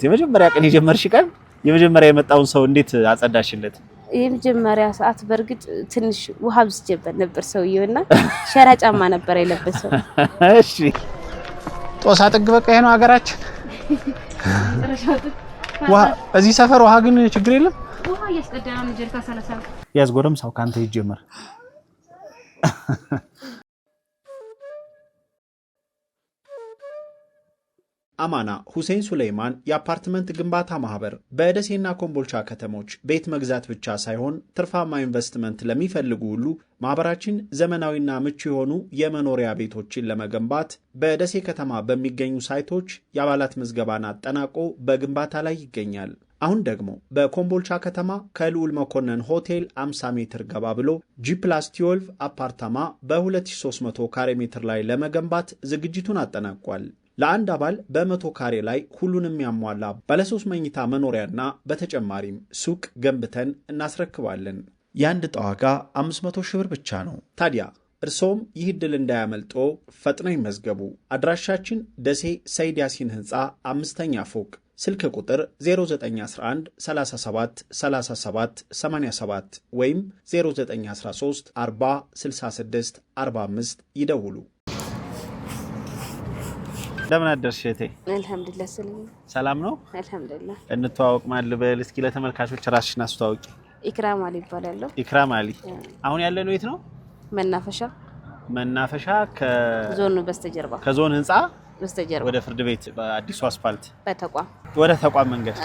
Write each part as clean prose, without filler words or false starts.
የመጀመሪያ ቀን የጀመርሽ ቀን የመጀመሪያ የመጣውን ሰው እንዴት አጸዳሽለት? የመጀመሪያ ሰዓት በርግጥ ትንሽ ውሃ ብስጀበት ነበር ሰውየውና ሸራ ጫማ ነበር የለበሰው። እሺ ጦሳ ጥግ በቃ ይሄ ነው ሀገራችን። ውሃ እዚህ ሰፈር ውሃ ግን ችግር የለም። ውሃ እያስቀዳና ጀርካ 30 ያዝጎረም ሰው ካንተ ይጀምር። አማና ሁሴን ሱሌማን የአፓርትመንት ግንባታ ማህበር በደሴና ኮምቦልቻ ከተሞች ቤት መግዛት ብቻ ሳይሆን ትርፋማ ኢንቨስትመንት ለሚፈልጉ ሁሉ ማህበራችን ዘመናዊና ምቹ የሆኑ የመኖሪያ ቤቶችን ለመገንባት በደሴ ከተማ በሚገኙ ሳይቶች የአባላት ምዝገባን አጠናቆ በግንባታ ላይ ይገኛል። አሁን ደግሞ በኮምቦልቻ ከተማ ከልዑል መኮንን ሆቴል 50 ሜትር ገባ ብሎ G+12 አፓርታማ በ2300 ካሬ ሜትር ላይ ለመገንባት ዝግጅቱን አጠናቋል። ለአንድ አባል በ100 ካሬ ላይ ሁሉንም ያሟላ ባለ 3 መኝታ መኖሪያና በተጨማሪም ሱቅ ገንብተን እናስረክባለን። የአንድ ዕጣ ዋጋ 500 ሺህ ብር ብቻ ነው። ታዲያ እርሶም ይህ ዕድል እንዳያመልጦ ፈጥነው ይመዝገቡ። አድራሻችን ደሴ ሰይድ ያሲን ህንፃ 5ኛ ፎቅ፣ ስልክ ቁጥር 0911 37 37 87 ወይም 0913 40 66 45 ይደውሉ። ለምን አደርሽ እቴ? አልহামዱሊላህ ሰላም ነው። አልহামዱሊላህ እንተዋወቅ ማለት ልበል እስኪ ለተመልካቾች ራስሽን አስተዋውቂ። ኢክራም አሊ ይባላል። ኢክራም አሊ። አሁን ያለነው የት ነው? መናፈሻ ከዞን በስተጀርባ ከዞን ህንፃ በስተጀርባ ወደ ፍርድ ቤት በአዲሱ አስፋልት ወደ ተቋም መንገድ።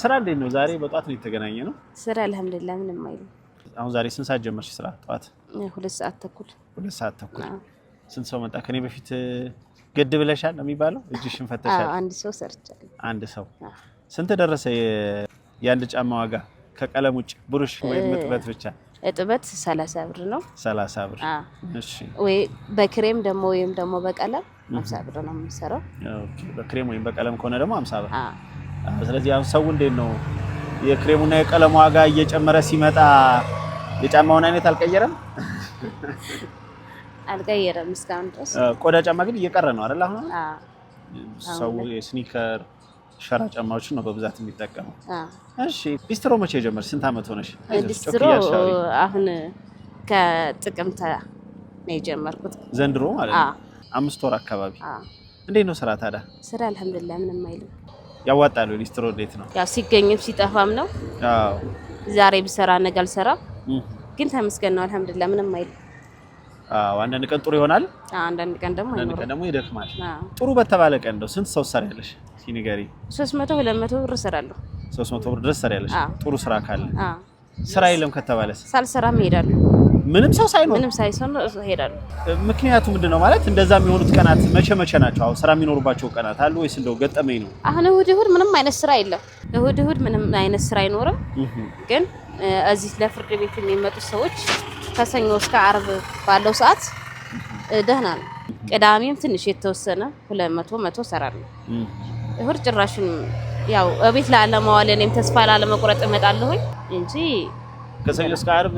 ስራ እንዴት ነው? ዛሬ በጧት ነው የተገናኘ ነው። ስራ አልহামዱሊላህ ምንም አይልም። አሁን ዛሬ ስንት ሰዓት ጀመርሽ ስራ? ጧት 2 ሰዓት ተኩል። 2 ሰዓት ተኩል። ስንት ሰው መጣ? ከኔ በፊት ገድ ብለሻል ነው የሚባለው? እጅሽን ፈተሻል? አንድ ሰው ሰርቻለሁ። አንድ ሰው። ስንት ደረሰ የአንድ ጫማ ዋጋ ከቀለም ውጭ ብሩሽ ወይ እጥበት ብቻ? እጥበት 30 ብር ነው። 30 ብር። እሺ። ወይ በክሬም ደግሞ ወይም ደግሞ በቀለም 50 ብር ነው የምንሰራው። ኦኬ። በክሬም ወይም በቀለም ከሆነ ደግሞ 50 ብር። ስለዚህ አሁን ሰው እንዴት ነው የክሬሙና የቀለም ዋጋ እየጨመረ ሲመጣ የጫማውን አይነት አልቀየረም? አልቀየረም እስካሁን ድረስ። ቆዳ ጫማ ግን እየቀረ ነው አይደል? አሁን ሰው የስኒከር ሸራ ጫማዎችን ነው በብዛት የሚጠቀመው። እሺ ሊስትሮ መቼ ጀመርሽ? ስንት አመት ሆነሽ? ሊስትሮ አሁን ከጥቅምት ነው የጀመርኩት። ዘንድሮ ማለት ነው? 5 ወር አካባቢ። እንዴት ነው ስራ ታዲያ? ስራ አልহামዱሊላህ ምንም አይልም። ያዋጣሉ? ሊስትሮ እንዴት ነው? ያው ሲገኝም ሲጠፋም ነው። አዎ ዛሬ ብሰራ ነገ አልሰራም፣ ግን ተመስገን ነው አልহামዱሊላህ ምንም አይልም። አንዳንድ ቀን ጥሩ ይሆናል፣ አንዳንድ ቀን ደግሞ ይደክማል። ጥሩ በተባለ ቀን ነው ስንት ሰው ሰራያለሽ? ሲነገሪ 300 200 ብር ሰራለሁ። 300 ብር ድረስ ሰራያለሽ? ጥሩ ስራ ካለ። ስራ የለም ከተባለስ? ሳልሰራም እሄዳለሁ። ምንም ሰው ሳይኖር እሄዳለሁ። ምክንያቱ ምንድነው ማለት እንደዛ የሚሆኑት ቀናት መቼ ናቸው? አሁን ስራ የሚኖርባቸው ቀናት አሉ ወይስ እንደው ገጠመኝ ነው? አሁን እሁድ ምንም አይነት ስራ የለም። እሁድ ምንም አይነት ስራ አይኖርም። ግን እዚህ ለፍርድ ቤት የሚመጡ ሰዎች ከሰኞ እስከ ዓርብ ባለው ሰዓት ደህና ነው። ቅዳሜም ትንሽ የተወሰነ 200 ሰራለሁ። እሁድ ጭራሽን ያው እቤት ላለማዋል እኔም ተስፋ ላለመቁረጥ እመጣለሁ እንጂ ከሰኞ እስከ ዓርብ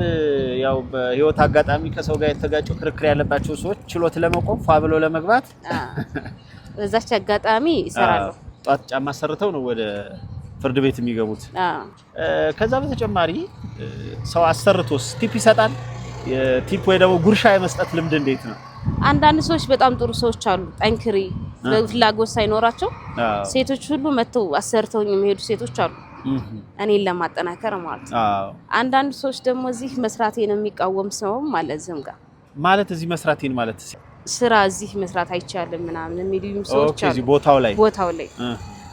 ያው በህይወት አጋጣሚ ከሰው ጋር የተጋጨው ክርክር ያለባቸው ሰዎች ችሎት ለመቆም ፋብሎ ለመግባት በዛች አጋጣሚ ይሰራለሁ። ጧት ጫማ ሰርተው ነው ወደ ፍርድ ቤት የሚገቡት። ከዛ በተጨማሪ ሰው አሰርቶስ ቲፕ ይሰጣል? የቲፕ ወይ ደግሞ ጉርሻ የመስጠት ልምድ እንዴት ነው? አንዳንድ ሰዎች በጣም ጥሩ ሰዎች አሉ፣ ጠንክሪ ፍላጎት ሳይኖራቸው ሴቶች ሁሉ መተው አሰርተውኝ የሚሄዱ ሴቶች አሉ፣ እኔን ለማጠናከር ማለት ነው። አንዳንድ ሰዎች ደግሞ እዚህ መስራቴን የሚቃወም ሰው ማለት እዚህ መስራቴን ማለት ስራ እዚህ መስራት አይቻልም ምናምን የሚሉኝ ሰዎች አሉ። እዚህ ቦታው ላይ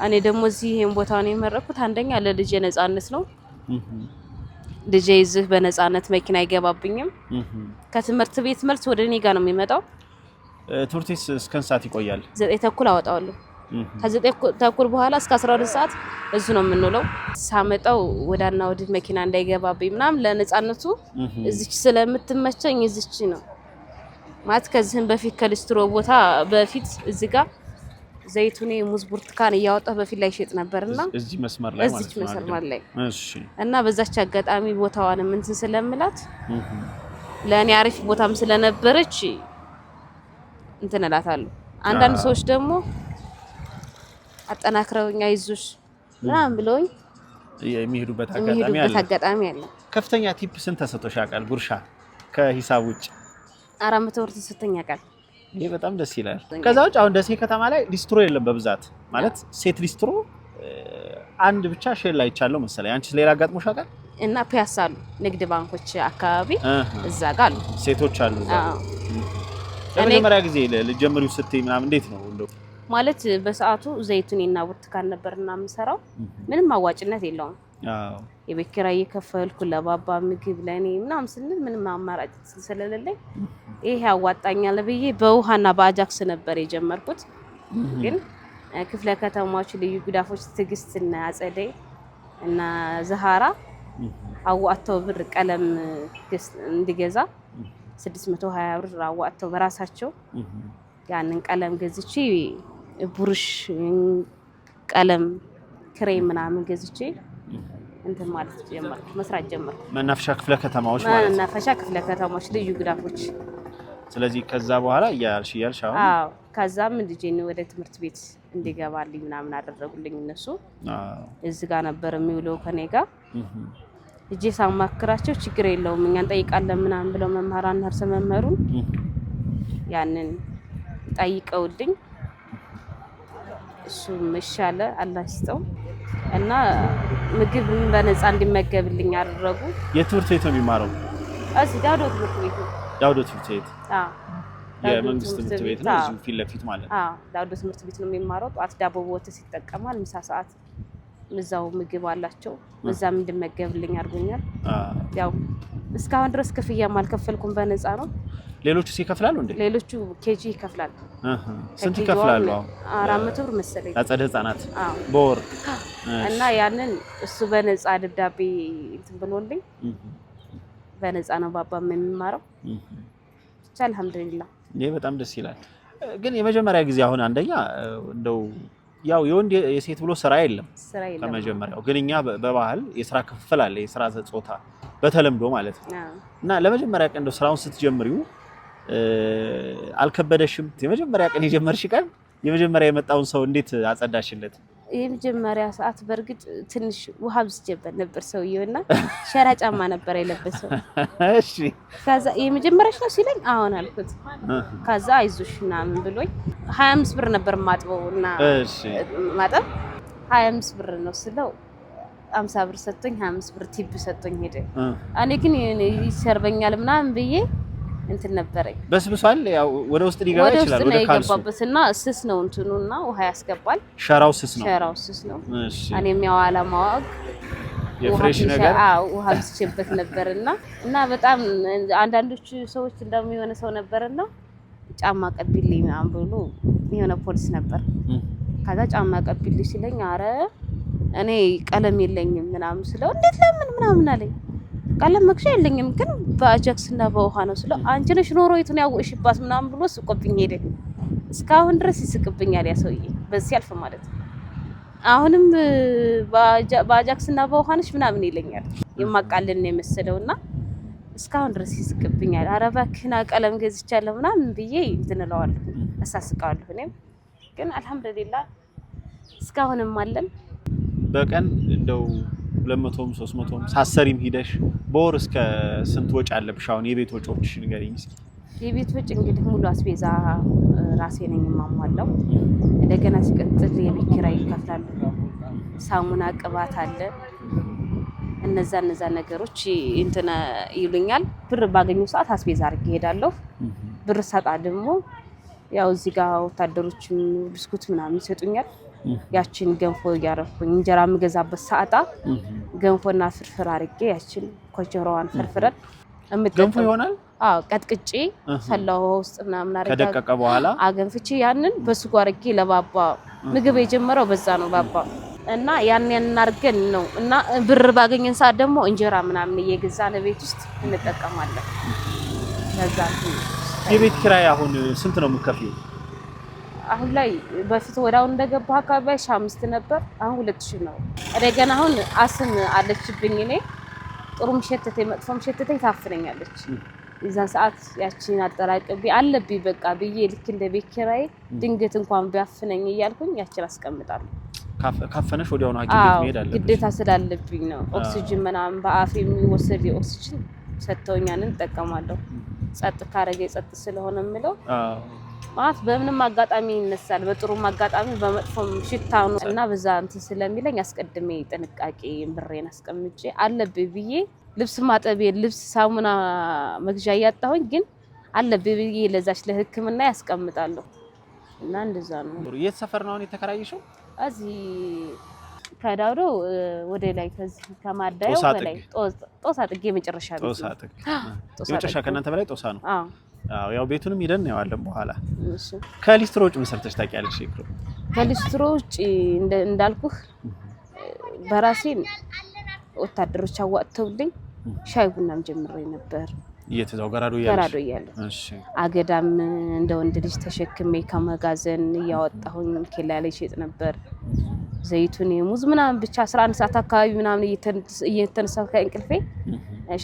እኔ ደግሞ እዚህ ይሄን ቦታውን የመረኩት አንደኛ ለልጅ ነፃነት ነው። ልጅ ይዝህ በነፃነት መኪና አይገባብኝም። ከትምህርት ቤት መልስ ወደ እኔ ጋር ነው የሚመጣው። ትምህርት ቤት እስከ ሰዓት ይቆያል? 9 ተኩል አወጣዋለሁ። ከ9 ተኩል በኋላ እስከ 12 ሰዓት እዚህ ነው የምንውለው። ሳመጣው ወዳና ወዲህ መኪና እንዳይገባብኝ ምናምን ለነፃነቱ እዚች ስለምትመቸኝ እዚች ነው ማለት። ከዚህም በፊት ከሊስትሮ ቦታ በፊት እዚህ ጋር ዘይቱኔ ሙዝ ብርቱካን እያወጣሁ በፊት ላይ ሸጥ ነበርና እዚህ መስመር ላይ ማለት ነው። እዚህ መስመር ላይ እሺ። እና በዛች አጋጣሚ ቦታዋን ምን ስለምላት ለኔ አሪፍ ቦታም ስለነበረች እንትን እላታለሁ። አንዳንድ ሰዎች ደግሞ አጠናክረውኛ ይዙሽ ምናምን ብለውኝ የሚሄዱበት አጋጣሚ አለ። ከፍተኛ ቲፕ ስንት ተሰጥቶሽ ያውቃል? ጉርሻ ከሂሳብ ውጭ 400 ብር ተሰጥቶኝ ያውቃል። ይሄ በጣም ደስ ይላል። ከዛ ውጭ አሁን ደሴ ከተማ ላይ ሊስትሮ የለም በብዛት ማለት ሴት ሊስትሮ አንድ ብቻ ሼል ላይ ይቻለው መሰለኝ። አንቺ ሌላ አጋጥሞሽ ያውቃል? እና ፒያሳ አሉ ንግድ ባንኮች አካባቢ እዛ ጋር አሉ ሴቶች አሉ። ለመጀመሪያ ጊዜ ልጀምሪው ስትይ ምናምን እንዴት ነው እንደው ማለት በሰዓቱ ዘይቱኔና ብርቱካን ነበርና የምሰራው ምንም አዋጭነት የለውም። የቤት ኪራይ እየከፈልኩ ለባባ ምግብ ለኔ ምናምን ስንል ምንም አማራጭ ስለሌለኝ ይሄ ያዋጣኛል ብዬ በውሃና በአጃክስ ነበር የጀመርኩት። ግን ክፍለ ከተማዎች ልዩ ጉዳፎች ትግስትና አጸደይ እና ዘሃራ አዋጥተው ብር ቀለም እንዲገዛ 620 ብር አዋጥተው በራሳቸው ያንን ቀለም ገዝቼ ብሩሽ ቀለም ክሬም ምናምን ገዝቼ እንትን ማለት ጀመርኩ፣ መስራት ጀመርኩ። መናፈሻ ክፍለ ከተማዎች ማለት ነው። መናፈሻ ክፍለ ከተማዎች ልዩ ጉዳፎች። ስለዚህ ከዛ በኋላ እያልሽ አሁን ከዛም ልጄን ወደ ትምህርት ቤት እንዲገባልኝ ምናምን አደረጉልኝ እነሱ። እዚህ ጋር ነበር የሚውለው ከኔ ጋር እጄ ሳማክራቸው ችግር የለውም እኛ እንጠይቃለን ምናምን ብለው መምህራን እርሰ መምህሩን ያንን ጠይቀውልኝ እሱ መሻለ አላህ ይስጠው እና ምግብ በነፃ እንዲመገብልኝ አደረጉ። የትምህርት ቤት ነው የሚማረው? እዚህ ዳውዶ ትምህርት ቤት ነው። ዳውዶ ትምህርት ቤት? የመንግስት ትምህርት ቤት ነው እዚሁ ፊት ለፊት ማለት ነው። ዳውዶ ትምህርት ቤት ነው የሚማረው። ጧት ዳቦ በወተት ይጠቀማል። ምሳ ሰዓት ምዛው ምግብ አላቸው። በዛም እንድመገብልኝ አድርጎኛል። ያው እስካሁን ድረስ ክፍያም አልከፈልኩም፣ በነፃ ነው። ሌሎቹ ይከፍላሉ እንዴ? ሌሎቹ ኬጂ ይከፍላሉ። ስንት ይከፍላሉ? 400 ብር መሰለኝ አጸደ ህጻናት በወር እና ያንን እሱ በነፃ ደብዳቤ እንትን ብሎልኝ በነፃ ነው ባባም የሚማረው። ብቻ አልሐምዱሊላህ። ይሄ በጣም ደስ ይላል። ግን የመጀመሪያ ጊዜ አሁን አንደኛ እንደው ያው የወንድ የሴት ብሎ ስራ የለም ከመጀመሪያው። ግን እኛ በባህል የስራ ክፍል አለ፣ የስራ ጾታ በተለምዶ ማለት ነው። እና ለመጀመሪያ ቀን እንደው ስራውን ስትጀምሪው አልከበደሽም? የመጀመሪያ ቀን የጀመርሽ ቀን የመጀመሪያ የመጣውን ሰው እንዴት አጸዳሽለት? የመጀመሪያ ሰዓት በርግጥ ትንሽ ውሃ ብስጀበት ነበር ሰውየውና ሸራ ጫማ ነበር የለበሰው። እሺ ከዛ የመጀመሪያሽ ነው ሲለኝ አሁን አልኩት። ከዛ አይዞሽ ምናምን ብሎኝ 25 ብር ነበር ማጥበውና ማጠብ 25 ብር ነው ስለው 50 ብር ሰጥቶኝ 25 ብር ቲፕ ሰጥቶኝ ሄደ። እኔ ግን ይሰርበኛል ምናምን ብዬ እንትን ነበረኝ። በስብሷል። ያው ወደ ውስጥ ሊገባ ይችላል። ወደ ካልሱ የገባበትና ስስ ነው እንትኑና ውሃ ያስገባል። ሸራው ስስ ነው። እሺ እኔም ያው አለማወቅ የፍሬሽ ነገር ውሃ ብስጭበት ነበርና እና በጣም አንዳንዶቹ ሰዎች እንደሚሆነ ሰው ነበርና ጫማ ቀቢልኝ ምናምን ብሎ የሆነ ፖሊስ ነበር። ከዛ ጫማ ቀቢልኝ ሲለኝ አረ እኔ ቀለም የለኝም ምናምን ስለው እንዴት ለምን ምናምን አለኝ። ቀለም መክሻ የለኝም ግን በአጃክስና በውሃ ነው ስለው አንቺ ነሽ ኖሮይቱን ያወቅሽባት ምናምን ብሎ ስቆብኝ ሄደ። እስካሁን ድረስ ይስቅብኛል ያ ሰውዬ በዚህ አልፈ ማለት ነው። አሁንም በአጃክስና በውሃ ነሽ ምናምን ይለኛል የማቃልን ነው የመሰለውና እስካሁን ድረስ ይስቅብኛል። ኧረ እባክህና ቀለም ገዝቻለሁ ምናምን ብዬ እንትን እለዋለሁ፣ አሳስቀዋለሁ። እኔም ግን አልሐምዱሊላህ እስካሁንም አለን። በቀን እንደው 200ም 300ም ሳሰሪም ሂደሽ በወር እስከ ስንት ወጪ አለብሽ? አሁን የቤት ወጪዎች ንገሪኝ እስኪ። የቤት ወጪ እንግዲህ ሙሉ አስቤዛ ራሴ ነኝ የማሟላው። እንደገና ሲቀጥል የቤት ኪራይ እከፍላለሁ። ሳሙና፣ ቅባት አለ። እነዛ ነገሮች እንትን ይሉኛል። ብር ባገኘው ሰዓት አስቤዛ አድርጌ እሄዳለሁ። ብር ሰጣ ደግሞ ያው እዚህ ጋር ወታደሮች ብስኩት ምናምን ይሰጡኛል። ያችን ገንፎ እያረኩኝ እንጀራ የምገዛበት ሰዓታ ገንፎና ፍርፍር አድርጌ ያችን ኮቸሮዋን ፍርፍረን ገንፎ ይሆናል። ቀጥቅጬ ፈላው ውስጥ ምናምን አድርጌ ከደቀቀ በኋላ አገንፍቼ ያንን በስጎ አድርጌ ለባባ ምግብ የጀመረው በዛ ነው ባባ እና ያንን አድርገን ነው እና ብር ባገኘን ሰዓት ደግሞ እንጀራ ምናምን እየገዛን ቤት ውስጥ እንጠቀማለን። ለዛ የቤት ኪራይ አሁን ስንት ነው የምትከፍይው? አሁን ላይ በፊት ወዳው እንደገባሁ አካባቢ 5 ነበር፣ አሁን 2000 ነው። እንደገና አሁን አስም አለችብኝ። እኔ ጥሩ ምሽተቴ መጥፎ ምሽተቴ ታፍነኛለች። የዛን ሰዓት ያቺን አጠራቅቤ አለብኝ በቃ ብዬ ልክ እንደ ቤት ኪራይ ድንገት እንኳን ቢያፍነኝ እያልኩኝ ያቺን አስቀምጣለሁ። ካፈነሽ ወዲያው ነው ሐኪም ቤት መሄድ አለብሽ ግዴታ ስላለብኝ ነው ኦክሲጅን ምናምን በአፍ የሚወሰድ ኦክሲጅን ሰጥተውኛልን ተጠቀማለሁ ጸጥ ካረገ ጸጥ ስለሆነ ምለው ማለት በምንም አጋጣሚ ይነሳል በጥሩም አጋጣሚ በመጥፎም ሽታው እና በዛ እንትን ስለሚለኝ አስቀድሜ ጥንቃቄ ብሬን አስቀምጬ አለብኝ ብዬ ልብስ ማጠብ ልብስ ሳሙና መግዣ ያጣሁኝ ግን አለብኝ ብዬ ለዛች ለህክምና ያስቀምጣለሁ እና እንደዛ ነው የት ሰፈር ነው የተከራየሽው እዚህ ከዳውዶ ወደ ላይ ከዚህ ከማዳዩ በላይ ጦሳ ጥጌ መጨረሻ ቤት ጦሳ ጥጌ ከእናንተ በላይ ጦሳ ነው አዎ ያው ቤቱንም ሄደን ነው ያለን በኋላ እሺ ከሊስትሮ ውጭ መሰርተሽ ታውቂያለሽ ይክሩ ከሊስትሮ ውጭ እንዳልኩህ በራሴን ወታደሮች አዋጥተውልኝ ሻይ ቡናም ጀምሬ ነበር እየተዛው ገራዶ ያለው እሺ አገዳም እንደ ወንድ ልጅ ተሸክሜ ከመጋዘን ያወጣሁኝ ኬላ ላይ ሸጥ ነበር ዘይቱን ሙዝ ምናምን ብቻ 11 ሰዓት አካባቢ ምናምን እየተነሳሁ ከእንቅልፌ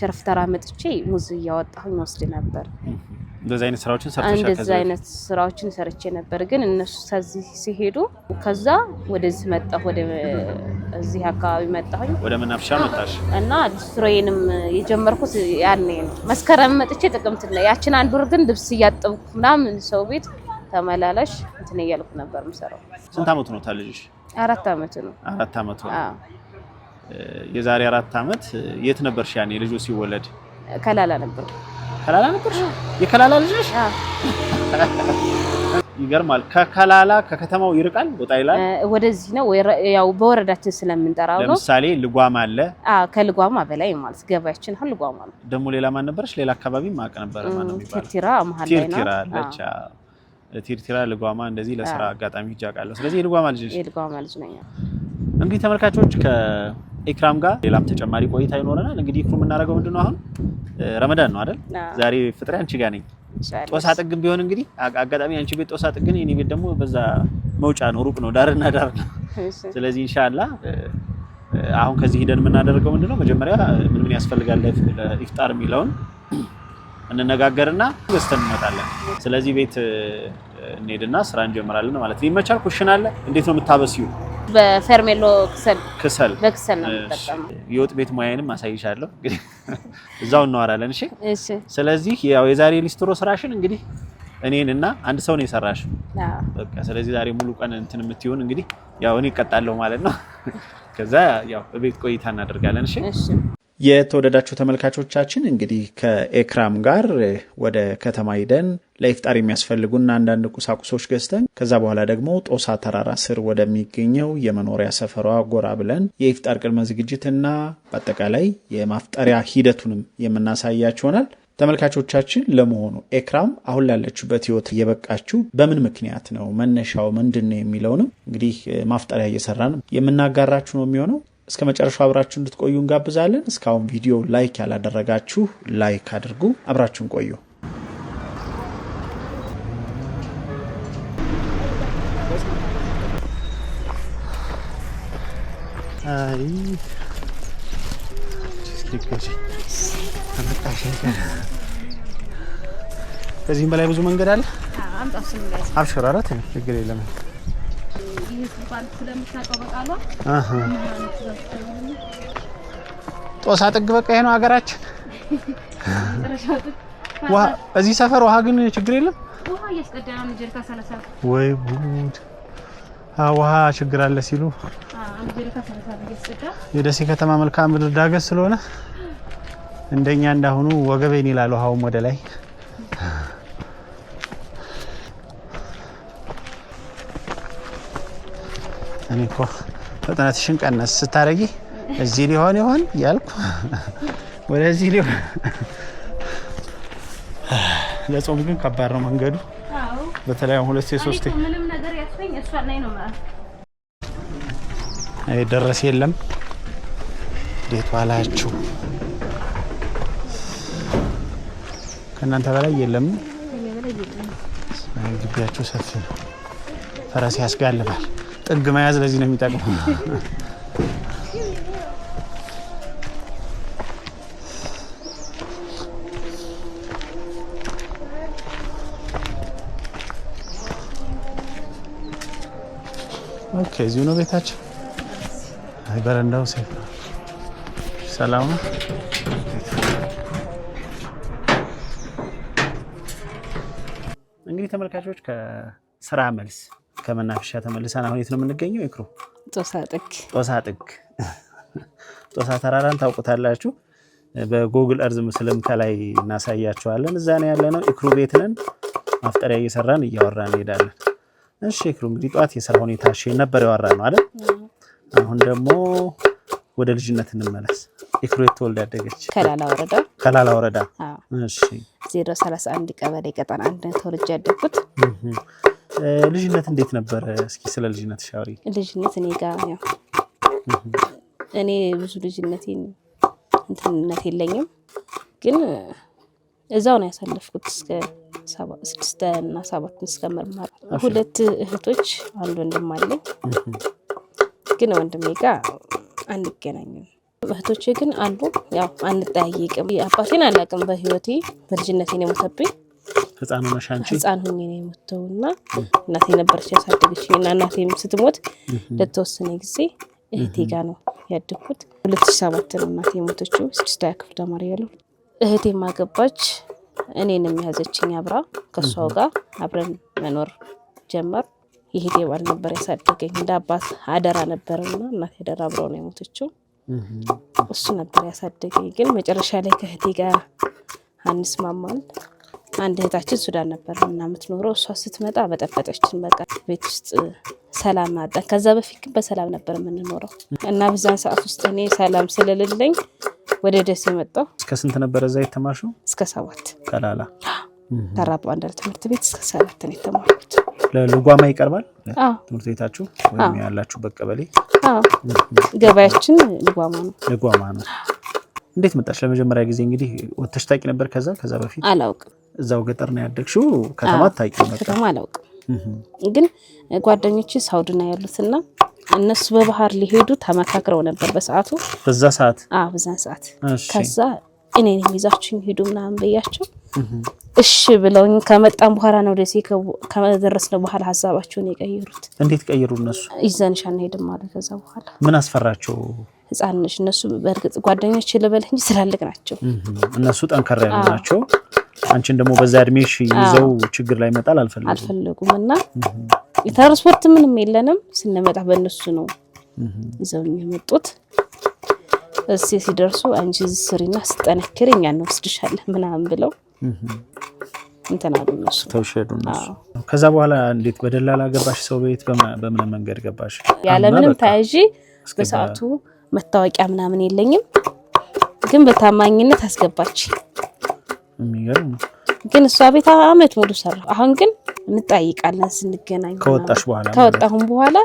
ሸርፍ ተራ መጥቼ ሙዝ ያወጣሁኝ ወስድ ነበር እንደዛ አይነት ስራዎችን ሰርተሻል እንደዛ አይነት ስራዎችን ሰርቼ ነበር ግን እነሱ ከዚህ ሲሄዱ ከዛ ወደዚህ መጣሁ ወደ እዚህ አካባቢ መጣሁኝ ወደ መናፍሻ መጣሽ እና ሊስትሮዬንም የጀመርኩት ያኔ መስከረም መጥቼ ጥቅምት ላይ ያችን አንድ ወር ግን ልብስ ያጠብኩ ምናምን ሰው ቤት ተመላላሽ እንትን እያልኩ ነበር ምሰራው ስንት አመት ነው ታልልሽ 4 አመት ነው 4 አመት ነው የዛሬ 4 አመት የት ነበርሽ ያኔ ልጁ ሲወለድ ከላላ ነበር የከላላ ልጅ ነሽ ይገርማል ከከላላ ከከተማው ይርቃል ወጣ ይላል ወደዚህ ነው ያው በወረዳችን ስለምንጠራው ነው ለምሳሌ ልጓም አለ ከልጓም በላይ ማለት ገባያችን ሁሉ ልጓም አለ ደሞ ሌላ ማን ነበርሽ ሌላ አካባቢ ማቀ ነበር ማን ነው የሚባለው ቲርቲራ መሃል ላይ ነው ቲርቲራ አለች ቲርቲራ ልጓማ እንደዚህ ለስራ አጋጣሚ ይጃቃለሁ ስለዚህ ልጓማ ልጅ ነኝ እንግዲህ ተመልካቾች ከኢክራም ጋር ሌላም ተጨማሪ ቆይታ ይኖረናል እንግዲህ ኢክራም እናደርገው ምንድነው አሁን ረመዳን ነው አይደል ዛሬ ፍጥሬ አንቺ ጋር ነኝ ጦሳ ጥግም ቢሆን እንግዲህ አጋጣሚ አንቺ ቤት ጦሳ ጥግን የኔ ቤት ደግሞ በዛ መውጫ ነው ሩቅ ነው ዳርና ዳር ነው ስለዚህ ኢንሻአላህ አሁን ከዚህ ሄደን የምናደርገው ምንድነው መጀመሪያ ምን ያስፈልጋል ለኢፍጣር የሚለውን እንነጋገርና ገስተን እንመጣለን ስለዚህ ቤት እንሄድና ስራ እንጀምራለን ማለት ነው ይመቻል ኩሽና አለ እንዴት ነው የምታበሲው በፈርሜሎ ክሰል ነው ተጠቀመው የወጥ ቤት ሙያዬንም አሳይሻለሁ እንግዲህ እዛው እናወራለን እሺ ስለዚህ ያው የዛሬ ሊስትሮ ስራሽን እንግዲህ እኔንና አንድ ሰው ነው የሰራሽ በቃ ስለዚህ ዛሬ ሙሉ ቀን እንትን የምትይውን እንግዲህ ያው እኔ እቀጣለሁ ማለት ነው ከዛ ያው በቤት ቆይታ እናደርጋለን እሺ የተወደዳችሁ ተመልካቾቻችን እንግዲህ ከኢክራም ጋር ወደ ከተማ ሄደን ለኢፍጣር የሚያስፈልጉና አንዳንድ ቁሳቁሶች ገዝተን ከዛ በኋላ ደግሞ ጦሳ ተራራ ስር ወደሚገኘው የመኖሪያ ሰፈሯ ጎራ ብለን የኢፍጣር ቅድመ ዝግጅትና በአጠቃላይ የማፍጠሪያ ሂደቱንም የምናሳያችሁ ይሆናል ተመልካቾቻችን ለመሆኑ ኢክራም አሁን ላለችበት ህይወት እየበቃችሁ በምን ምክንያት ነው መነሻው ምንድነው የሚለውንም እንግዲህ ማፍጠሪያ እየሰራን የምናጋራችሁ ነው የሚሆነው እስከ መጨረሻው አብራችሁ እንድትቆዩ እንጋብዛለን እስካሁን ቪዲዮ ላይክ ያላደረጋችሁ ላይክ አድርጉ አብራችሁን ቆዩ አይ ከዚህም በላይ ብዙ መንገድ አለ አብሽር አራት ችግር የለም ጦሳ ጥግ በቃ ይሄ ነው ሀገራችን ውሃ እዚህ ሰፈር ውሃ ግን ችግር የለም ውሃ እያስቀዳና ጀሪካ 30 ወይ ጉድ ውሃ ችግር አለ ሲሉ ጀሪካ 30 እያስቀዳ የደሴ ከተማ መልካም ምድር ዳገት ስለሆነ እንደኛ እንዳሁኑ ወገቤን ይላል ውሃውም ወደ ላይ እኔኮ ፍጥነትሽን ቀነስ ስታረጊ እዚህ ሊሆን ይሆን ያልኩ ወደዚህ ሊሆን ለጾም ግን ከባድ ነው መንገዱ በተለይ 2-3 ምንም ነገር ያስፈኝ እሷ ላይ ነው ማለት አይ ደረስ የለም ዴት ዋላችሁ ከናንተ በላይ የለም ግቢያችሁ ሰፊ ፈረስ ያስጋልባል ጥግ መያዝ ለዚህ ነው የሚጠቅመው ኦኬ እዚሁ ነው ቤታችን አይ በረንዳው ሴፍ ሰላም እንግዲህ ተመልካቾች ከስራ መልስ ከመናፈሻ ተመልሰን አሁን የት ነው የምንገኘው ይክሩ ጦሳ ጥግ ጦሳ ተራራን ታውቁታላችሁ በጉግል እርዝ ምስልም ከላይ እናሳያችኋለን እዛ ነው ያለነው ይክሩ ቤት ነን ማፍጠሪያ እየሰራን እያወራን እንሄዳለን እሺ ይክሩ እንግዲህ ጧት የስራ ሁኔታ እሺ ነበር ያወራነው አይደል አሁን ደግሞ ወደ ልጅነት እንመለስ ይክሩ የተወልዳ ያደገች ከላላ ወረዳ እሺ 031 ቀበሌ ቀጠና 1 ተወልጄ ያደግኩት ልጅነት እንዴት ነበር እስኪ ስለ ልጅነት ሻውሪ ልጅነት እኔ ጋር ያው እኔ ብዙ ልጅነቴን እንትነት የለኝም ግን እዛው ነው ያሳለፍኩት እስከ 6 እና 7 እስከመማር ሁለት እህቶች አንድ ወንድም አለኝ ግን ወንድሜ ጋር አንገናኝም እህቶቼ ግን አሉ ያው አንጠያየቅም አባቴን አላውቅም በህይወቴ በልጅነቴ ነው የሞተብኝ ህፃን ሆነሻንቺ ህፃን ሆኜ ነው የሞተውና እናቴ ነበረች ያሳደገችኝና እናቴም ስትሞት ለተወሰነ ጊዜ እህቴ ጋር ነው ያደግኩት 2007 ነው እናቴ የሞተችው 6ኛ ክፍል ተማሪ ያለው እህቴ ማገባች እኔንም ያዘችኝ አብራ ከሷው ጋር አብረን መኖር ጀመር ይሄ ባል ነበር ያሳደገኝ እንደ አባት አደራ ነበርና እናቴ አደራ አብረው ነው የሞተችው እሱ ነበር ያሳደገኝ ግን መጨረሻ ላይ ከእህቴ ጋር አንስማማል አንድ እህታችን ሱዳን ነበር እና የምትኖረው እሷ ስትመጣ በጠበጠችን በቃ ቤት ውስጥ ሰላም አጣ ከዛ በፊት በሰላም ነበር የምንኖረው እና በዛን ሰዓት ውስጥ እኔ ሰላም ስለሌለኝ ወደ ደሴ መጣሁ እስከ ስንት ነበር እዛ የተማርሽው እስከ 7 ከላላ ተራባ አንደር ትምህርት ቤት እስከ 7 ነው የተማርኩት ለልጓማ ይቀርባል ትምህርት ቤታችሁ ወይም ያላችሁ በቀበሌ ገበያችን ልጓማ ነው እንዴት መጣሽ ለመጀመሪያ ጊዜ እንግዲህ ወጥተሽ ታቂ ነበር ከዛ በፊት አላውቅም እዛው ገጠር ነው ያደግሽው ከተማ ታቂ ነበር ከተማ አላውቅም ግን ጓደኞቼ ሳውዲና ያሉትና እነሱ በባህር ሊሄዱ ተመካክረው ነበር በሰዓቱ በዛ ሰዓት በዛን ሰዓት ከዛ እኔን ይዛችሁኝ ሄዱ ምናምን በያቸው እሺ ብለውኝ ከመጣን በኋላ ነው ደሴ ከደረስን በኋላ ሐሳባቸውን የቀየሩት እንዴት ቀየሩ እነሱ ይዘንሻና ሄድም ማለት ከዛ በኋላ ምን አስፈራቸው ህፃንሽ እነሱ በርግጥ ጓደኞቼ ለበለኝ ስላልቅ ናቸው እነሱ ጠንከራ ያሉ ናቸው አንቺን ደግሞ በዛ እድሜሽ ይዘው ችግር ላይ መጣል አልፈልጉምና የትራንስፖርት ምንም የለንም ስንመጣ በእነሱ ነው ይዘውኝ የመጡት እሺ ሲደርሱ አንቺ ዝስሪና ስጠነክርኛ ነው ወስድሻለሁ ምናምን ብለው እንተናሉ እነሱ ተውሸዱ እነሱ ከዛ በኋላ እንዴት በደላላ ገባሽ ሰው ቤት በምን መንገድ ገባሽ ያለምንም ታያጂ በሰዓቱ መታወቂያ ምናምን የለኝም ግን በታማኝነት አስገባች የሚገርም ግን እሷ ቤት አመት ሙሉ ሰራ አሁን ግን እንጣይቃለን ስንገናኝ ከወጣሁን በኋላ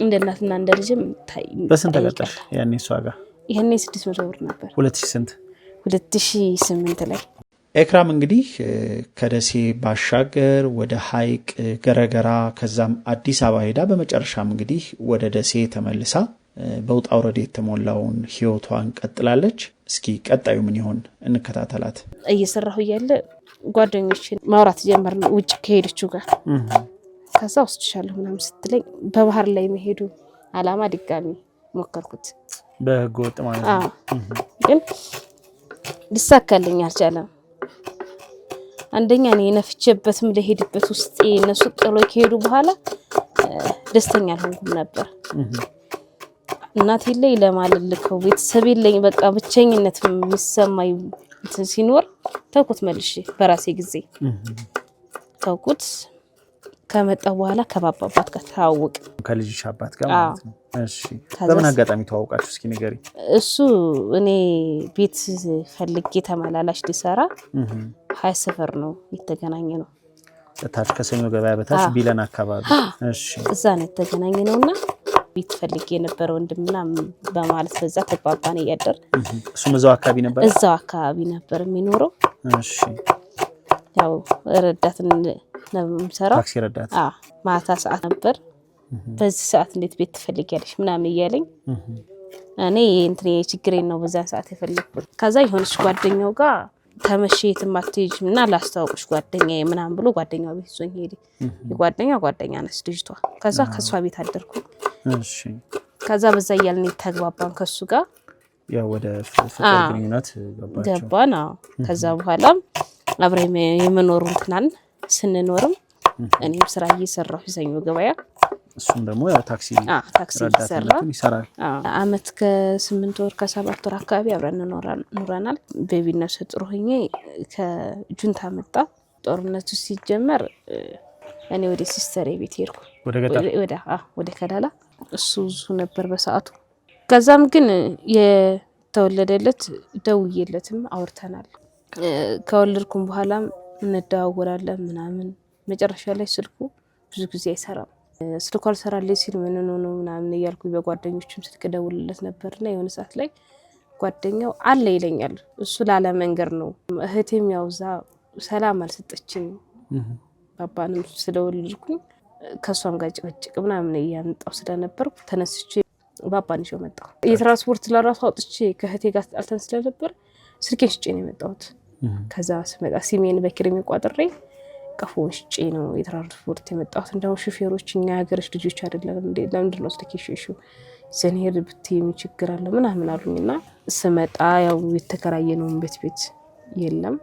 እንደናትና እንደልጅም ታይ በስንት ተቀጣሽ ያኔ እሷ ጋር ይሄኔ 600 ብር ነበር 2008 ላይ ኤክራም እንግዲህ ከደሴ ባሻገር ወደ ሐይቅ ገረገራ ከዛም አዲስ አበባ ሄዳ በመጨረሻም እንግዲህ ወደ ደሴ ተመልሳ በውጣ ወረድ የተሞላውን ህይወቷን ቀጥላለች እስኪ ቀጣዩ ምን ይሆን እንከታተላት እየሰራሁ ያለ ጓደኞችን ማውራት ጀመርን ውጭ ከሄደችው ጋር ከዛ ወስድሻለሁ ምናምን ስትለኝ በባህር ላይ መሄዱ አላማ ድጋሚ ሞከርኩት በህገወጥ ማለት ነው ግን ሊሳካልኝ አልቻለም አንደኛ እኔ ነፍቼበትም ለሄድበት ውስጥ እነሱ ጥሎ ከሄዱ በኋላ ደስተኛ አልሆንኩም ነበር እናቴ ላይ ለማልልከው ቤተሰብ ላይ በቃ ብቸኝነት የሚሰማኝ ሲኖር ተውኩት መልሼ በራሴ ጊዜ ተውኩት ከመጣ በኋላ ከባባባት ጋር ታውቅ ከልጅሽ አባት ጋር ማለት ነው እሺ በምን አጋጣሚ ተዋውቃችሁ እስኪ ንገሪ እሱ እኔ ቤት ፈልጌ ተመላላሽ ሊሰራ ሃይ ሰፈር ነው የተገናኘ ነው ታች ከሰኞ ገበያ በታች ቢለን አካባቢ እሺ እዛ ነው የተገናኘ ነውና ቤት ፈልጌ ነበር ወንድምና በማለት በዛ ተባባን ያደር እሱም እዛው አካባቢ ነበር የሚኖረው እሺ ያው ረዳትን ለምሰራ ታክሲ ረዳት ማታ ሰዓት ነበር በዚህ ሰዓት እንዴት ቤት ትፈልጊያለሽ ምናምን ይያለኝ እኔ እንትኔ ችግሬን ነው በዛ ሰዓት የፈለኩት ከዛ ይሆንሽ ጓደኛው ጋር ተመሽየትም አትሄጂምና ላስተዋውቅሽ ጓደኛዬ ምናምን ብሎ ጓደኛው ቤት ዞኝ ሄደ ጓደኛ ነች ልጅቷ ከዛ ከሷ ቤት አደርኩ እሺ ከዛ በዛ ያልን ተግባባን ከሱ ጋር ያው ወደ ፍቅር ግንኙነት ገባና ከዛ በኋላ አብረን የመኖሩን ትናን ስንኖርም እኔም ስራ እየሰራሁ ይዘኝ ገበያ እሱም ደግሞ ያ ታክሲ ይሰራል አመት ከ8 ወር ከ7 ወር አካባቢ አብረን ኖረናል ቤቢነስ ጥሩ ሆኜ ከጁንታ መጣ ጦርነቱ ሲጀመር እኔ ወደ ሲስተር ቤት ሄድኩ ወደ ከዳላ እሱ ነበር በሰዓቱ ከዛም ግን የተወለደለት ደውዬለትም አውርተናል ከወለድኩም በኋላም እንደዋወራለን ምናምን መጨረሻ ላይ ስልኩ ብዙ ጊዜ አይሰራም ስልኩ አልሰራልኝ ሲል ምን ነው ምናምን እያልኩ በጓደኞችም ስልክ ደውልለት ነበርና የሆነ ሰዓት ላይ ጓደኛው አለ ይለኛል እሱ ላለ መንገር ነው እህቴም ያውዛ ሰላም አልሰጠችኝ ባባንም ስለወለድኩኝ ከሷም ጋር ጭቅጭቅ ምናምን ያንጣው ስለነበርኩ ተነስቼ ባባን ይዤው መጣሁ የትራንስፖርት ለራሱ አውጥቼ ከህቴ ጋር አልተን ስለነበር ስልኬን ሽጬ ነው የመጣሁት ከዛ ስመጣ ሲሜን በክሬም ቋጥሬ ቀፎን ሽጬ ነው የትራንስፖርት የመጣሁት እንደው ሹፌሮች እኛ ሀገርሽ ልጆች አይደለም እንዴ ለምንድን ነው ስልኬሽ ዘንሄድ ብትይ ችግር አለ ምናምን አሉኝና ስመጣ ያው የተከራየነው ቤት የለም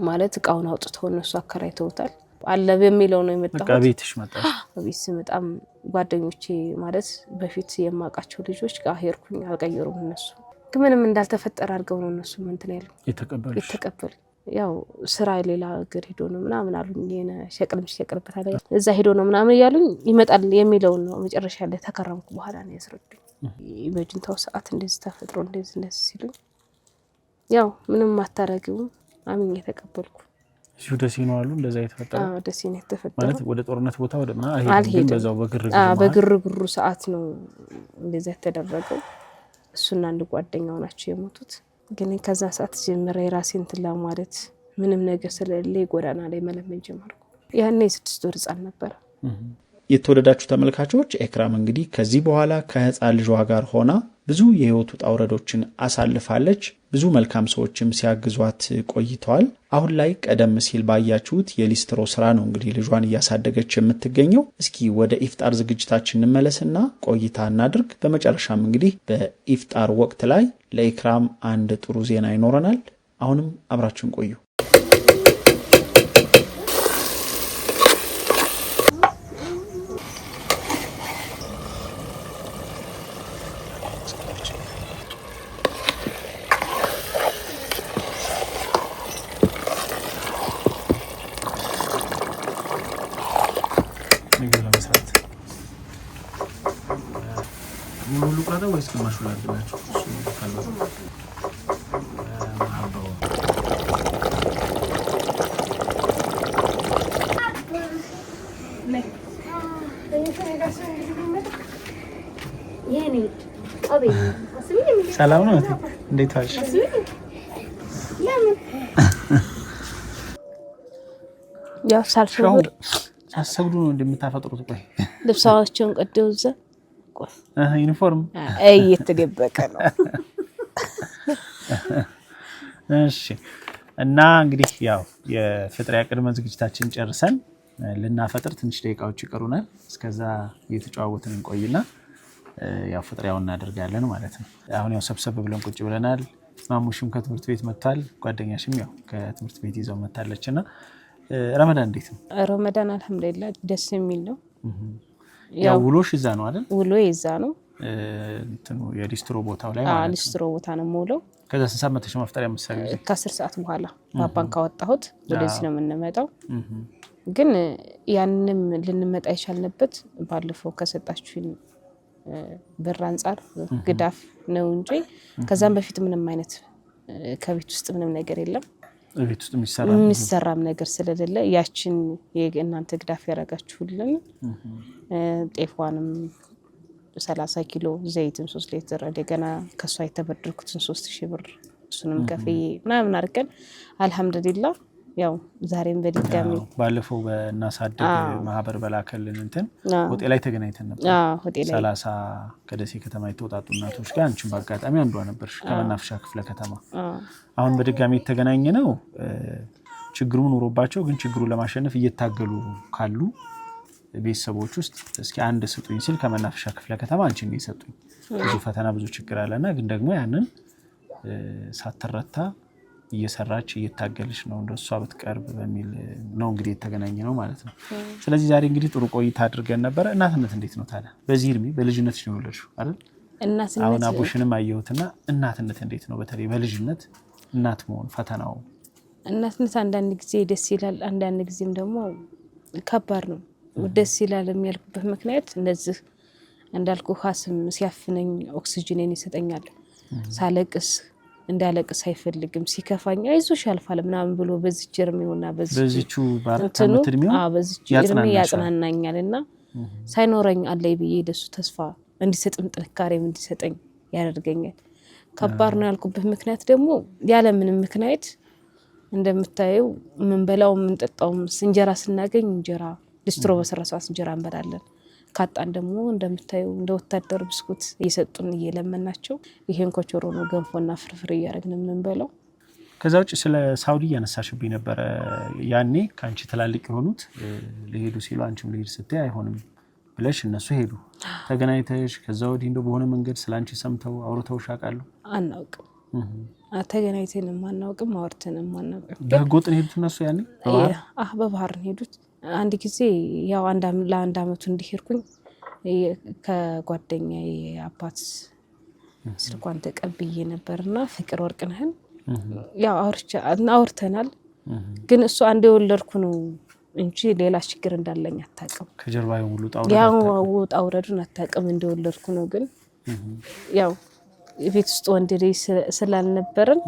ማለት እቃውን አውጥተው እነሱ አከራይተውታል አለ በሚለው ነው የመጣሁት ቤትሽ መጣሽ ቤት ስመጣም ጓደኞቼ ማለት በፊት የማቃቸው ልጆች ጋር ሄርኩኝ አልቀየሩም እነሱ ግን ምንም እንዳልተፈጠረ አድርገው ነው እነሱ እንትን ያለው የተቀበሉ ያው ስራ ሌላ ሀገር ሄዶ ነው ምናምን አሉኝ የነ ሸቅልበት አለ እዛ ሄዶ ነው ምናምን ያሉኝ ይመጣል የሚለው ነው መጨረሻ ላይ ተከራምኩ በኋላ ነው ያስረዱኝ በጅንታው ሰዓት እንደዚህ ተፈጥሮ እንደዚህ ሲሉኝ ያው ምንም ማታረጊው አምኜ ተቀበልኩ እሱ ደስ ይኖራሉ እንደዛ የተፈጠረ ደስ ይኔ ተፈጠረ ማለት ወደ ጦርነት ቦታ ወደ ማን አይሄድም በዛው በግርግሩ ሰዓት ነው እንደዛ ተደረገው እሱና አንድ ጓደኛው ናቸው የሞቱት ግን ከዛ ሰዓት ጀምሬ ራሴን ተላማለት ምንም ነገር ስለሌለ ጎዳና ላይ መለመን ጀመርኩ ያኔ 6 ወር ህፃን ነበር የተወደዳችሁ ተመልካቾች ኤክራም እንግዲህ ከዚህ በኋላ ከህፃን ልጇ ጋር ሆና ብዙ የህይወት ውጣ ውረዶችን አሳልፋለች ብዙ መልካም ሰዎችም ሲያግዟት ቆይተዋል አሁን ላይ ቀደም ሲል ባያችሁት የሊስትሮ ስራ ነው እንግዲህ ልጇን እያሳደገች የምትገኘው እስኪ ወደ ኢፍጣር ዝግጅታችን እንመለስና ቆይታ እናድርግ በመጨረሻም እንግዲህ በኢፍጣር ወቅት ላይ ለኤክራም አንድ ጥሩ ዜና ይኖረናል አሁንም አብራችሁን ቆዩ ሰላም ነው እንዴት ዋልሽ ያው ሳልሰግዱ ነው እንደምታፈጥሩት ቆይ ልብሳቸውን ቀደውዘ ቆይ ዩኒፎርም እየተደበቀ ነው እሺ እና እንግዲህ ያው የፍጥሪያ ቅድመ ዝግጅታችን ጨርሰን ልናፈጥር ትንሽ ደቂቃዎች ይቀሩናል እስከዛ እየተጫወትን እንቆይና ያው ፍጥሪያውን እናደርጋለን ማለት ነው አሁን ያው ሰብሰብ ብለን ቁጭ ብለናል ማሙሽም ከትምህርት ቤት መጥቷል ጓደኛሽም ያው ከትምህርት ቤት ይዘው መጣለችና ረመዳን እንዴት ነው ረመዳን አልহামዱሊላህ ደስ የሚል ነው ያው ውሎሽ እዛ ነው አይደል ውሎ እዛ ነው እንትኑ የሊስትሮ ቦታው ላይ ማለት ነው ሊስትሮ ቦታ ነው ሞለው ከዛ ስንት መተሽ መፍጠሪያ መሰለኝ ከ10 ሰዓት በኋላ ባባን ካወጣሁት ወደዚህ ነው የምንመጣው ግን ያንንም ልንመጣ ይቻልነበት ባለፈው ከሰጣችሁኝ ብር አንፃር ግዳፍ ነው እንጂ ከዛም በፊት ምንም አይነት ከቤት ውስጥ ምንም ነገር የለም ቤት ውስጥ የሚሰራም ነገር ስለሌለ ያችን የእናንተ ግዳፍ ያረጋችሁልን ጤፏንም 30 ኪሎ ዘይትም 3 ሊትር እንደገና ከሷ የተበደርኩትን 3000 ብር እሱንም ከፍዬ ምናምን አድርገን አልহামዱሊላህ ያው ዛሬም በድጋሚ ባለፈው በእናሳድግ ማህበር በላከልን እንትን ሆቴል ላይ ተገናኝተን ነበር። ሆቴል ላይ 30 ከደሴ ከተማ የተወጣጡ እናቶች ጋር አንቺም በአጋጣሚ አንዷ ነበርሽ ከመናፈሻ ክፍለ ከተማ። አሁን በድጋሚ የተገናኘ ነው ችግሩ ኑሮባቸው ግን ችግሩን ለማሸነፍ እየታገሉ ካሉ ቤተሰቦች ውስጥ እስኪ አንድ ስጡኝ ሲል ከመናፈሻ ክፍለ ከተማ አንቺ ነው የሰጡኝ። ብዙ ፈተና ብዙ ችግር አለና ግን ደግሞ ያንን ሳትረታ እየሰራች እየታገልሽ ነው እንደሷ በትቀርብ በሚል ነው እንግዲህ የተገናኘ ነው ማለት ነው። ስለዚህ ዛሬ እንግዲህ ጥሩ ቆይታ አድርገን ነበር። እናትነት እንዴት ነው ታዲያ? በዚህ እድሜ በልጅነትሽ ነው የወለድሽው አይደል? እናትነት አሁን አቡሽንም አየሁትና እናትነት እንዴት ነው በተለይ በልጅነት እናት መሆን ፈተናው? እናትነት አንዳንድ ጊዜ ደስ ይላል፣ አንዳንድ ጊዜም ደግሞ ከባድ ነው። ደስ ይላል የሚያልኩበት ምክንያት እንደዚህ እንዳልኩ ሀስም ሲያፍነኝ ኦክሲጅንን ይሰጠኛል። ሳለቅስ እንዳለቅስ አይፈልግም፣ ሲከፋኝ አይዞሽ ያልፋል ምናምን ብሎ በዚህ ጀርሜውና በዚህቹ ባርታምት እድሜው ያጽናናኛልና ሳይኖረኝ አለይ ብዬ ደሱ ተስፋ እንዲሰጥም ጥንካሬም እንዲሰጠኝ ያደርገኛል። ከባድ ነው ያልኩበት ምክንያት ደግሞ ያለ ምንም ምክንያት እንደምታየው ምን በላው ምን ጠጣው እንጀራ ስናገኝ እንጀራ ዲስትሮ በሰራሳስ እንጀራ እንበላለን። ካጣን ደግሞ እንደምታየው እንደ ወታደር ብስኩት እየሰጡን እየለመናቸው ይሄን ኮቾሮ ነው ገንፎና ፍርፍር እያደረግን የምንበላው። ከዛ ውጭ ስለ ሳውዲ ያነሳሽብኝ ነበር። ያኔ ካንቺ ተላልቅ የሆኑት ለሄዱ ሲሉ አንቺም ለሄድ ስትይ አይሆንም ብለሽ እነሱ ሄዱ። ተገናኝተሽ ከዛ ወዲህ እንደው በሆነ መንገድ ስላንቺ ሰምተው አውርተውሽ ያውቃሉ? አናውቅም። ተገናኝተንም አናውቅም፣ አውርተንም አናውቅም። በህገ ወጥ ነው የሄዱት እነሱ ያኔ? በባህር ነው የሄዱት። አንድ ጊዜ ያው ለአንድ አመቱ እንዲሄድኩኝ ከጓደኛዬ አባት ስልኳን ተቀብዬ ነበርና ፍቅር ወርቅነህን ያው አውርተናል። ግን እሱ አንድ የወለድኩ ነው እንጂ ሌላ ችግር እንዳለኝ አታውቅም። ከጀርባ ሁሉ ጣውረዱን አታውቅም። እንደወለድኩ ነው። ግን ያው ቤት ውስጥ ወንድ ልጅ ስላልነበረን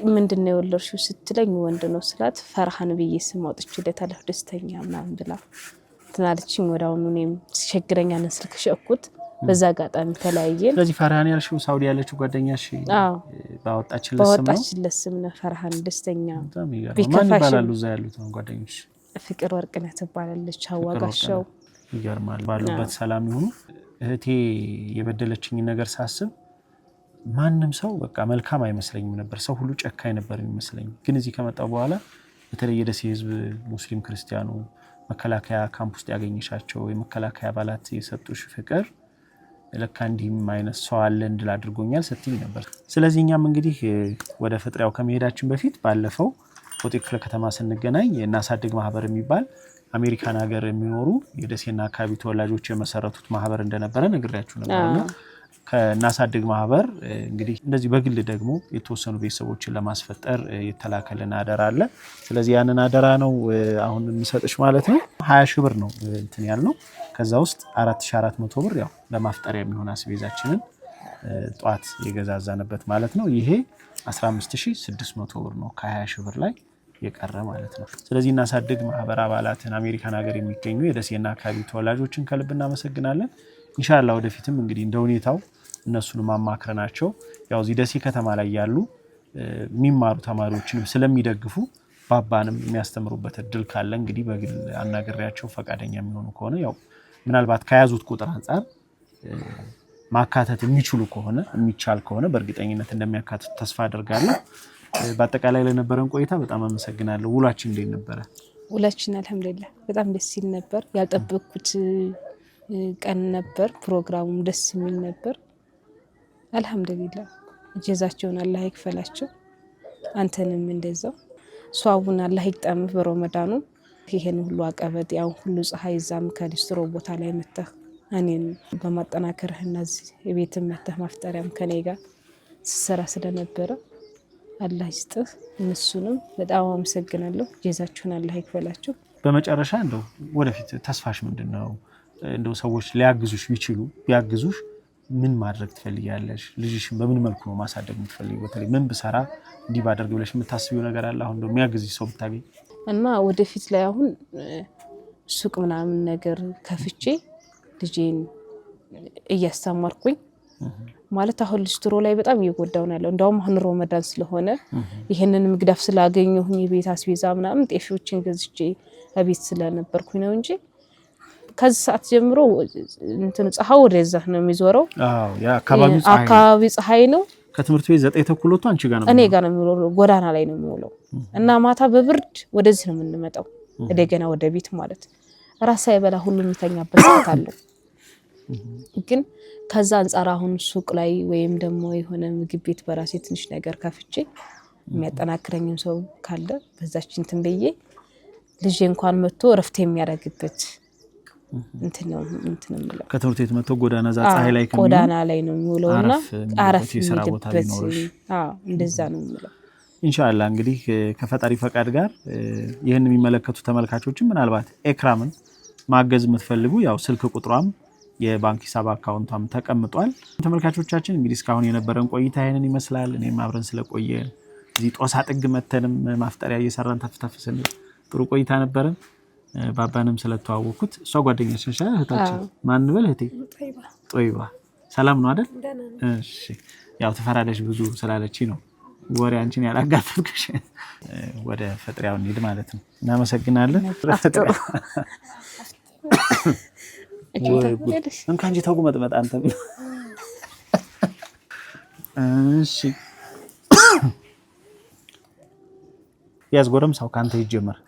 ምንድነው የወለድሽው ስትለኝ ወንድ ነው ስላት ፈርሃን ብዬ ስም አውጥቼለታለሁ ደስተኛ ምናምን ብላ ትናለችኝ። ወዳውኑ እኔም ሲቸግረኝ ያንን ስልክ ሸኩት። በዛ አጋጣሚ ተለያየን። ስለዚህ ፈርሃን ያልሽው ሳውዲ ያለችው ጓደኛሽ ባወጣችለት ስም ነው ፈርሃን ደስተኛ። ማን ይባላሉ እዛ ያሉት ጓደኞች? ፍቅር ወርቅነህ ትባላለች። አዋጋሻው ይገርማል። ባሉበት ሰላም ይሁኑ። እህቴ የበደለችኝ ነገር ሳስብ ማንም ሰው በቃ መልካም አይመስለኝም ነበር። ሰው ሁሉ ጨካኝ ነበር የሚመስለኝ። ግን እዚህ ከመጣው በኋላ በተለይ የደሴ ህዝብ ሙስሊም ክርስቲያኑ መከላከያ ካምፕ ውስጥ ያገኘሻቸው የመከላከያ አባላት የሰጡሽ ፍቅር ለካ እንዲህም አይነት ሰው አለ እንድል አድርጎኛል ስትይ ነበር። ስለዚህ እኛም እንግዲህ ወደ ፍጥሪያው ከመሄዳችን በፊት ባለፈው ፎጤ ክፍለ ከተማ ስንገናኝ የእናሳድግ ማህበር የሚባል አሜሪካን ሀገር የሚኖሩ የደሴና አካባቢ ተወላጆች የመሰረቱት ማህበር እንደነበረ ነግሬያችሁ ነበርና ከእናሳድግ ማህበር እንግዲህ እንደዚህ በግል ደግሞ የተወሰኑ ቤተሰቦችን ለማስፈጠር የተላከልን አደራ አለ። ስለዚህ ያንን አደራ ነው አሁን የምሰጥሽ ማለት ነው። 20 ሺህ ብር ነው እንትን ያልነው። ከዛ ውስጥ 4400 ብር ያው ለማፍጠሪያ የሚሆን አስቤዛችንን ጧት የገዛዛንበት ማለት ነው። ይሄ 15600 ብር ነው ከ20 ሺህ ብር ላይ የቀረ ማለት ነው። ስለዚህ እናሳድግ ማህበር አባላትን አሜሪካን ሀገር የሚገኙ የደሴና አካባቢ ተወላጆችን ከልብ እናመሰግናለን። ኢንሻአላህ ወደፊትም እንግዲህ እንደ ሁኔታው እነሱን ማማክረናቸው ያው እዚህ ደሴ ከተማ ላይ ያሉ የሚማሩ ተማሪዎችንም ስለሚደግፉ ባባንም የሚያስተምሩበት እድል ካለ እንግዲህ በግል አናገሪያቸው ፈቃደኛ የሚሆኑ ከሆነ ያው ምናልባት ከያዙት ቁጥር አንፃር ማካተት የሚችሉ ከሆነ የሚቻል ከሆነ በእርግጠኝነት እንደሚያካትት ተስፋ አደርጋለሁ። በአጠቃላይ ለነበረን ቆይታ በጣም አመሰግናለሁ። ውላችን እንዴት ነበረ? ውላችን አልሐምዱሊላህ በጣም ደስ ይል ነበር። ያልጠበቅኩት ቀን ነበር። ፕሮግራሙም ደስ የሚል ነበር። አልሐምዱሊላህ ጀዛቸውን አላህ ይክፈላቸው። አንተንም እንደዛው ሷቡን አላህ ይቅጠምህ በረመዳኑ። ይሄን ሁሉ አቀበት ያው ሁሉ ፀሐይ ዛም ከሊስትሮ ቦታ ላይ መተህ እኔን በማጠናከርህና እዚህ ቤት መተህ ማፍጠሪያም ከኔ ጋር ስሰራ ስለነበረ አላህ ይስጥህ። እነሱንም በጣም አመሰግናለሁ። ጀዛቸውን አላህ ይክፈላቸው። በመጨረሻ እንደው ወደፊት ተስፋሽ ምንድነው? እንደው ሰዎች ሊያግዙሽ ቢችሉ ቢያግዙሽ ምን ማድረግ ትፈልጊያለሽ? ልጅሽን በምን መልኩ ነው ማሳደግ የምትፈልጊው? በተለይ ምን ብሰራ እንዲህ ባደርግ ብለሽ የምታስቢው ነገር አለ? አሁን እንደው የሚያግዝሽ ሰው ብታገኝ እና ወደፊት ላይ አሁን ሱቅ ምናምን ነገር ከፍቼ ልጄን እያስተማርኩኝ ማለት አሁን ሊስትሮ ላይ በጣም እየጎዳው ነው ያለው እንደውም አሁን ረመዳን ስለሆነ ይሄንን ምግዳፍ ስላገኘሁኝ የቤት አስቤዛ ምናምን ጤፎችን ገዝቼ አቤት ስለነበርኩኝ ነው እንጂ ከዚህ ሰዓት ጀምሮ እንትን ፀሐው ወደዛ ነው የሚዞረው ያ አካባቢ ፀሐይ ነው ከትምህርት ቤት 9 ተኩል ወጥቶ አንቺ ጋር ነው እኔ ጋር ነው የሚውለው ጎዳና ላይ ነው የሚውለው እና ማታ በብርድ ወደዚህ ነው የምንመጣው እንደገና ወደ ቤት ማለት ራስ ሳይበላ ሁሉ የሚተኛበት ሰዓት አለ ግን ከዛ አንፃር አሁን ሱቅ ላይ ወይም ደግሞ የሆነ ምግብ ቤት በራሴ ትንሽ ነገር ከፍቼ የሚያጠናክረኝ ሰው ካለ በዛች እንትን በየ ልጅ እንኳን መጥቶ ረፍት የሚያደርግበት እንትን ነው ከትምህርት ቤት መጥቶ ጎዳና ፀሐይ ላይ ከሚውል ጎዳና ላይ ነው የሚውለውና አረፍ የሚልበት እንደዛ ነው የሚለው ኢንሻአላህ እንግዲህ ከፈጣሪ ፈቃድ ጋር ይሄን የሚመለከቱ ተመልካቾችም ምናልባት ኤክራምን ማገዝ የምትፈልጉ ያው ስልክ ቁጥሯም የባንክ ሂሳብ አካውንቷም ተቀምጧል ተመልካቾቻችን እንግዲህ እስካሁን የነበረን ቆይታ ይሄንን ይመስላል እኔም አብረን ስለቆየ እዚህ ጦሳ ጥግ መተንም ማፍጠሪያ እየሰራን ተፍተፍስን ጥሩ ቆይታ ነበር ባባንም ስለተዋወቁት እሷ ጓደኛችን ሻ እህታችን ማን በል እህቴ ጦይባ ሰላም ነው አይደል እሺ ያው ተፈራደሽ ብዙ ስላለች ነው ወሬ አንቺን ያላጋፈጥኩሽ ወደ ፈጥሪያው እንሂድ ማለት ነው እናመሰግናለን እንኳን እንጂ ተጉመጥመጥ አንተ እሺ ያዝጎረም ሰው ካንተ ይጀምር